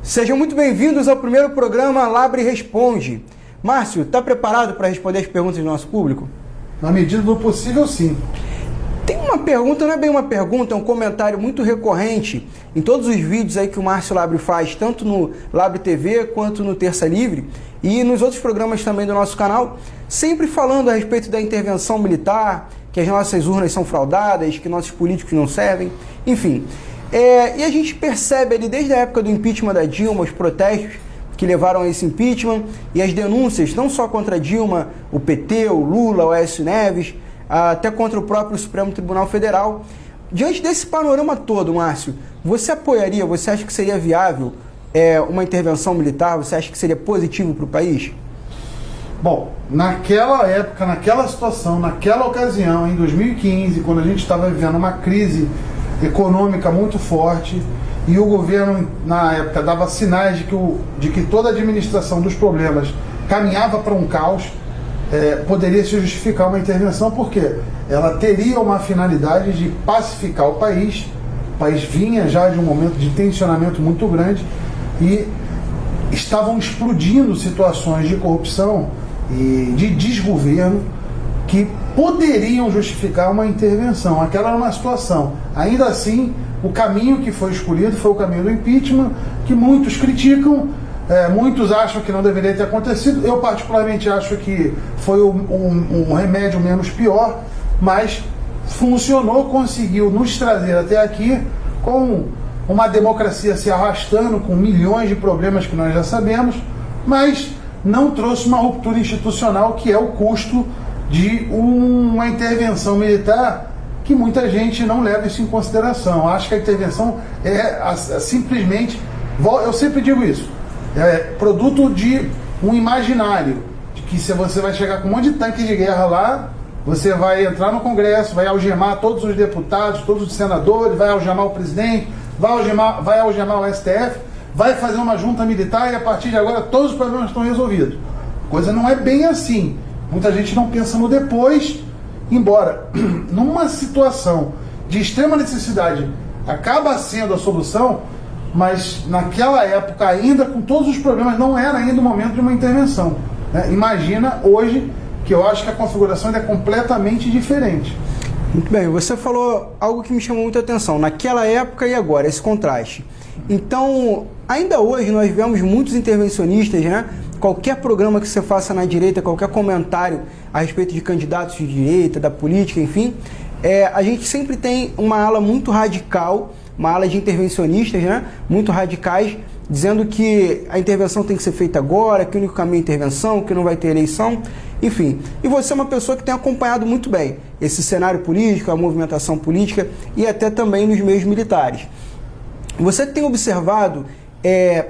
Sejam muito bem-vindos ao primeiro programa Labre Responde. Márcio, está preparado para responder as perguntas do nosso público? Na medida do possível, sim. Tem uma pergunta, não é bem uma pergunta, é um comentário muito recorrente em todos os vídeos aí que o Márcio Labre faz, tanto no Labre TV quanto no Terça Livre e nos outros programas também do nosso canal, sempre falando a respeito da intervenção militar, que as nossas urnas são fraudadas, que nossos políticos não servem, enfim. E a gente percebe ali desde a época do impeachment da Dilma, os protestos que levaram a esse impeachment e as denúncias não só contra a Dilma, o PT, o Lula, o Aécio Neves, até contra o próprio Supremo Tribunal Federal. Diante desse panorama todo, Márcio, você apoiaria, você acha que seria viável uma intervenção militar? Você acha que seria positivo para o país? Bom, naquela época, naquela situação, naquela ocasião, em 2015, quando a gente estava vivendo uma crise econômica muito forte e o governo, na época, dava sinais de que toda a administração dos problemas caminhava para um caos, poderia se justificar uma intervenção, porque ela teria uma finalidade de pacificar o país. O país vinha já de um momento de tensionamento muito grande e estavam explodindo situações de corrupção e de desgoverno que poderiam justificar uma intervenção. Aquela era uma situação. Ainda assim, o caminho que foi escolhido foi o caminho do impeachment, que muitos criticam, muitos acham que não deveria ter acontecido. Eu particularmente acho que foi um remédio menos pior, mas funcionou, conseguiu nos trazer até aqui com uma democracia se arrastando, com milhões de problemas que nós já sabemos, mas não trouxe uma ruptura institucional, que é o custo de uma intervenção militar, que muita gente não leva isso em consideração. Acho que a intervenção é simplesmente, eu sempre digo isso, produto de um imaginário, de que se você vai chegar com um monte de tanque de guerra lá, você vai entrar no Congresso, vai algemar todos os deputados, todos os senadores, vai algemar o presidente, vai algemar o STF, vai fazer uma junta militar e a partir de agora todos os problemas estão resolvidos. A coisa não é bem assim. Muita gente não pensa no depois, embora numa situação de extrema necessidade acaba sendo a solução, mas naquela época ainda com todos os problemas não era ainda o momento de uma intervenção, né? Imagina hoje, que eu acho que a configuração é completamente diferente. Muito bem, você falou algo que me chamou muita atenção, naquela época e agora, esse contraste. Então, ainda hoje nós vemos muitos intervencionistas, né? Qualquer programa que você faça na direita, qualquer comentário a respeito de candidatos de direita, da política, enfim, a gente sempre tem uma ala muito radical, uma ala de intervencionistas, né? Muito radicais, dizendo que a intervenção tem que ser feita agora, que o único caminho é intervenção, que não vai ter eleição, enfim. E você é uma pessoa que tem acompanhado muito bem esse cenário político, a movimentação política e até também nos meios militares. Você tem observado,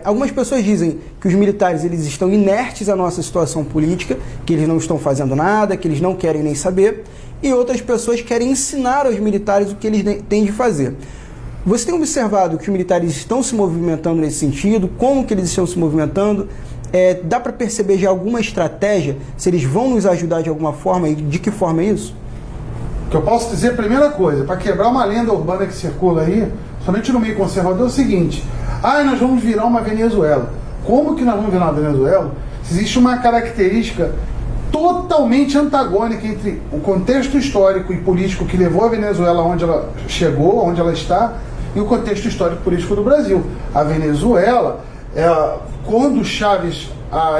algumas pessoas dizem que os militares eles estão inertes à nossa situação política, que eles não estão fazendo nada, que eles não querem nem saber, e outras pessoas querem ensinar aos militares o que eles têm de fazer. Você tem observado que os militares estão se movimentando nesse sentido? Como que eles estão se movimentando? Dá para perceber já alguma estratégia? Se eles vão nos ajudar de alguma forma e de que forma é isso? O que eu posso dizer, primeira coisa, para quebrar uma lenda urbana que circula aí, somente no meio conservador, é o seguinte: nós vamos virar uma Venezuela. Como que nós vamos virar uma Venezuela? Existe uma característica totalmente antagônica entre o contexto histórico e político que levou a Venezuela onde ela chegou, onde ela está, e o contexto histórico e político do Brasil. A Venezuela, quando Chávez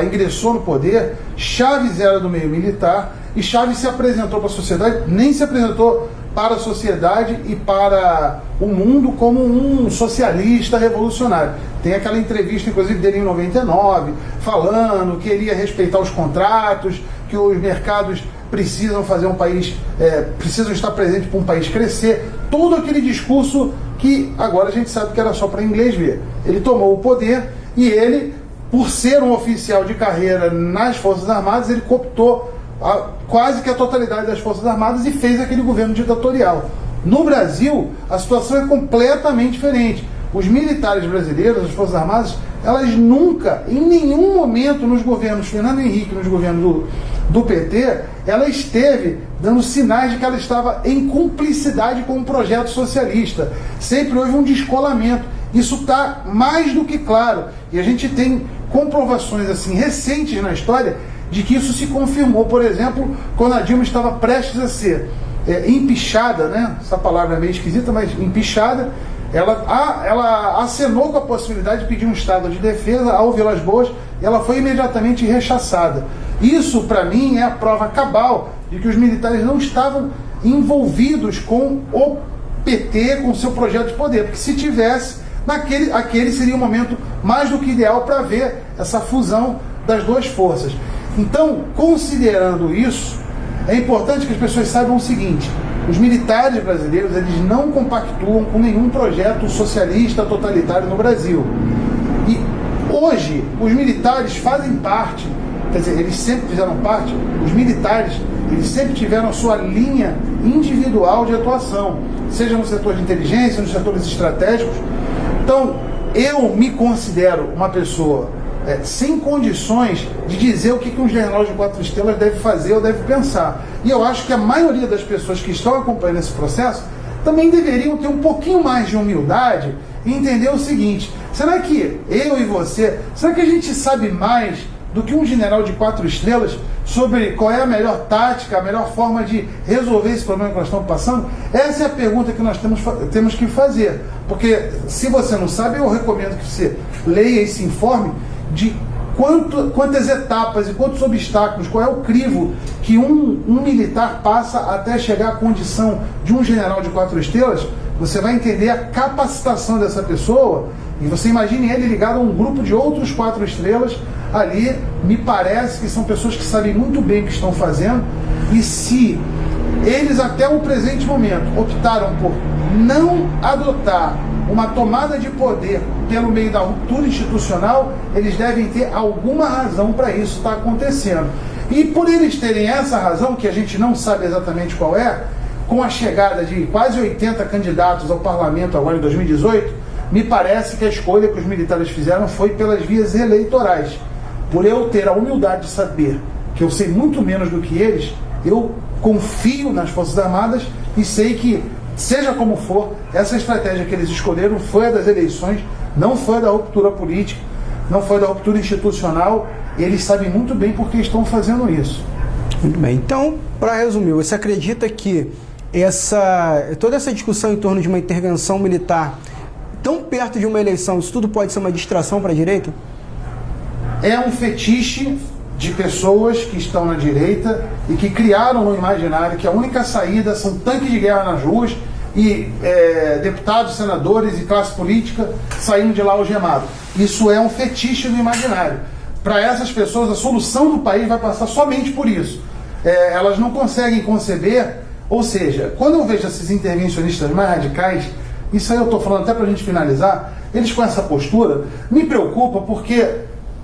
ingressou no poder, Chávez era do meio militar e Chávez se apresentou para a sociedade, nem se apresentou para a sociedade e para o mundo como um socialista revolucionário. Tem aquela entrevista, inclusive, dele em 99, falando que ele ia respeitar os contratos, que os mercados precisam fazer um país, precisam estar presentes para um país crescer. Todo aquele discurso que agora a gente sabe que era só para inglês ver. Ele tomou o poder e ele, por ser um oficial de carreira nas Forças Armadas, ele cooptou quase que a totalidade das Forças Armadas e fez aquele governo ditatorial. No Brasil, a situação é completamente diferente. Os militares brasileiros, as Forças Armadas, elas nunca, em nenhum momento nos governos Fernando Henrique, nos governos do PT, ela esteve dando sinais de que ela estava em cumplicidade com um projeto socialista. Sempre houve um descolamento. Isso está mais do que claro. E a gente tem comprovações assim recentes na história de que isso se confirmou, por exemplo, quando a Dilma estava prestes a ser empichada, né? Essa palavra é meio esquisita, mas empichada, ela acenou com a possibilidade de pedir um estado de defesa ao Vilas Boas e ela foi imediatamente rechaçada. Isso, para mim, é a prova cabal de que os militares não estavam envolvidos com o PT, com o seu projeto de poder, porque se tivesse, aquele seria o momento mais do que ideal para ver essa fusão das duas forças. Então, considerando isso, é importante que as pessoas saibam o seguinte: os militares brasileiros, eles não compactuam com nenhum projeto socialista totalitário no Brasil. E hoje, os militares fazem parte, quer dizer, eles sempre fizeram parte, os militares, eles sempre tiveram a sua linha individual de atuação, seja no setor de inteligência, nos setores estratégicos. Então, eu me considero uma pessoa sem condições de dizer o que um general de 4 estrelas deve fazer ou deve pensar. E eu acho que a maioria das pessoas que estão acompanhando esse processo também deveriam ter um pouquinho mais de humildade e entender o seguinte: será que eu e você, será que a gente sabe mais do que um general de 4 estrelas sobre qual é a melhor tática, a melhor forma de resolver esse problema que nós estamos passando? Essa é a pergunta que nós temos que fazer. Porque se você não sabe, eu recomendo que você leia e se informe de quantas etapas e quantos obstáculos, qual é o crivo que um militar passa até chegar à condição de um general de 4 estrelas. Você vai entender a capacitação dessa pessoa e você imagine ele ligado a um grupo de outros 4 estrelas ali. Me parece que são pessoas que sabem muito bem o que estão fazendo, e se eles até o presente momento optaram por não adotar uma tomada de poder pelo meio da ruptura institucional, eles devem ter alguma razão para isso estar acontecendo. E por eles terem essa razão, que a gente não sabe exatamente qual é, com a chegada de quase 80 candidatos ao parlamento agora em 2018, me parece que a escolha que os militares fizeram foi pelas vias eleitorais. Por eu ter a humildade de saber que eu sei muito menos do que eles, eu confio nas Forças Armadas e sei que, seja como for, essa estratégia que eles escolheram foi a das eleições, não foi a da ruptura política, não foi a da ruptura institucional. Eles sabem muito bem por que estão fazendo isso. Muito bem. Então, para resumir, você acredita que toda essa discussão em torno de uma intervenção militar tão perto de uma eleição, isso tudo pode ser uma distração para a direita? É um fetiche de pessoas que estão na direita e que criaram no imaginário que a única saída são tanques de guerra nas ruas e deputados, senadores e classe política saindo de lá algemados. Isso é um fetiche do imaginário. Para essas pessoas, a solução do país vai passar somente por isso. Elas não conseguem conceber, ou seja, quando eu vejo esses intervencionistas mais radicais, isso aí eu estou falando até para a gente finalizar, eles com essa postura, me preocupa porque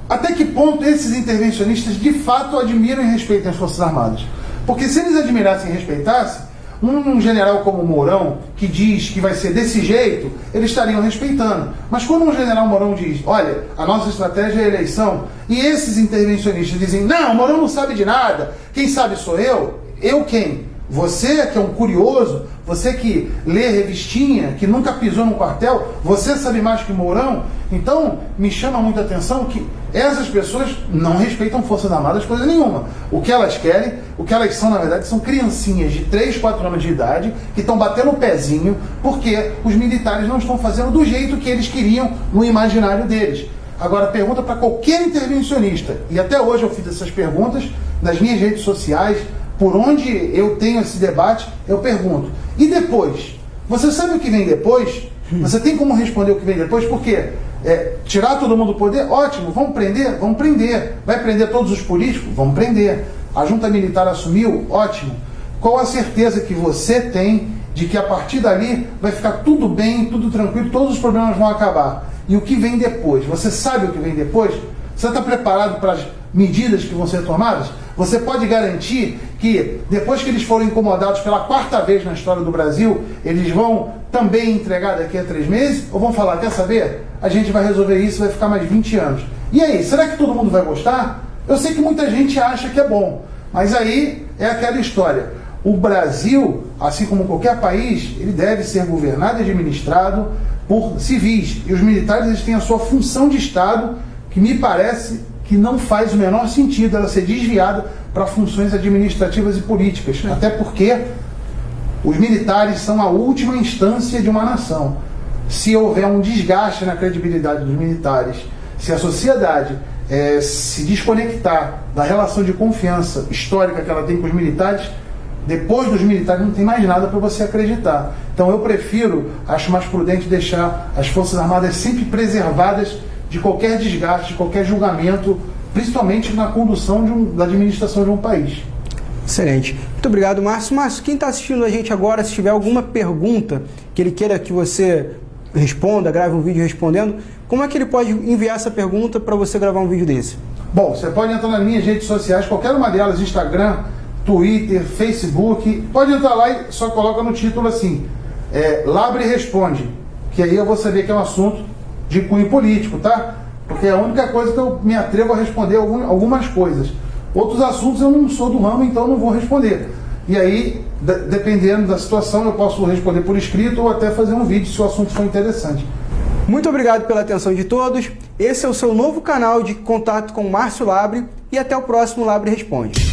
até que ponto esses intervencionistas de fato admiram e respeitam as Forças Armadas? Porque se eles admirassem e respeitassem, um general como Mourão, que diz que vai ser desse jeito, eles estariam respeitando. Mas quando um general Mourão diz, olha, a nossa estratégia é a eleição, e esses intervencionistas dizem, não, Mourão não sabe de nada, quem sabe sou eu? Eu quem? Você que é um curioso, você que lê revistinha, que nunca pisou num quartel, você sabe mais que Mourão? Então, me chama muita atenção que essas pessoas não respeitam Forças Armadas coisa nenhuma. O que elas querem, o que elas são, na verdade, são criancinhas de 3, 4 anos de idade que estão batendo o pezinho porque os militares não estão fazendo do jeito que eles queriam no imaginário deles. Agora, pergunta para qualquer intervencionista, e até hoje eu fiz essas perguntas nas minhas redes sociais, por onde eu tenho esse debate, eu pergunto, e depois? Você sabe o que vem depois? Você tem como responder o que vem depois? Porque tirar todo mundo do poder? Ótimo, vamos prender? Vamos prender. Vai prender todos os políticos? Vamos prender. A junta militar assumiu? Ótimo. Qual a certeza que você tem de que a partir dali vai ficar tudo bem, tudo tranquilo, todos os problemas vão acabar? E o que vem depois? Você sabe o que vem depois? Você está preparado para as medidas que vão ser tomadas? Você pode garantir que depois que eles forem incomodados pela 4ª vez na história do Brasil, eles vão também entregar daqui a 3 meses? Ou vão falar, quer saber? A gente vai resolver isso, vai ficar mais 20 anos. E aí, será que todo mundo vai gostar? Eu sei que muita gente acha que é bom, mas aí é aquela história. O Brasil, assim como qualquer país, ele deve ser governado e administrado por civis. E os militares, eles têm a sua função de Estado, que me parece que não faz o menor sentido ela ser desviada para funções administrativas e políticas. Até porque os militares são a última instância de uma nação. Se houver um desgaste na credibilidade dos militares, se a sociedade se desconectar da relação de confiança histórica que ela tem com os militares, depois dos militares não tem mais nada para você acreditar. Então eu prefiro, acho mais prudente deixar as Forças Armadas sempre preservadas de qualquer desgaste, de qualquer julgamento, principalmente na condução da administração de um país. Excelente. Muito obrigado, Márcio. Márcio, quem está assistindo a gente agora, se tiver alguma pergunta que ele queira que você responda, grave um vídeo respondendo, como é que ele pode enviar essa pergunta para você gravar um vídeo desse? Bom, você pode entrar nas minhas redes sociais, qualquer uma delas, Instagram, Twitter, Facebook, pode entrar lá e só coloca no título assim, Labre Responde, que aí eu vou saber que é um assunto de cunho político, tá? Porque é a única coisa que eu me atrevo a responder algumas coisas. Outros assuntos eu não sou do ramo, então não vou responder. E aí, dependendo da situação, eu posso responder por escrito ou até fazer um vídeo se o assunto for interessante. Muito obrigado pela atenção de todos. Esse é o seu novo canal de contato com o Márcio Labre e até o próximo Labre Responde.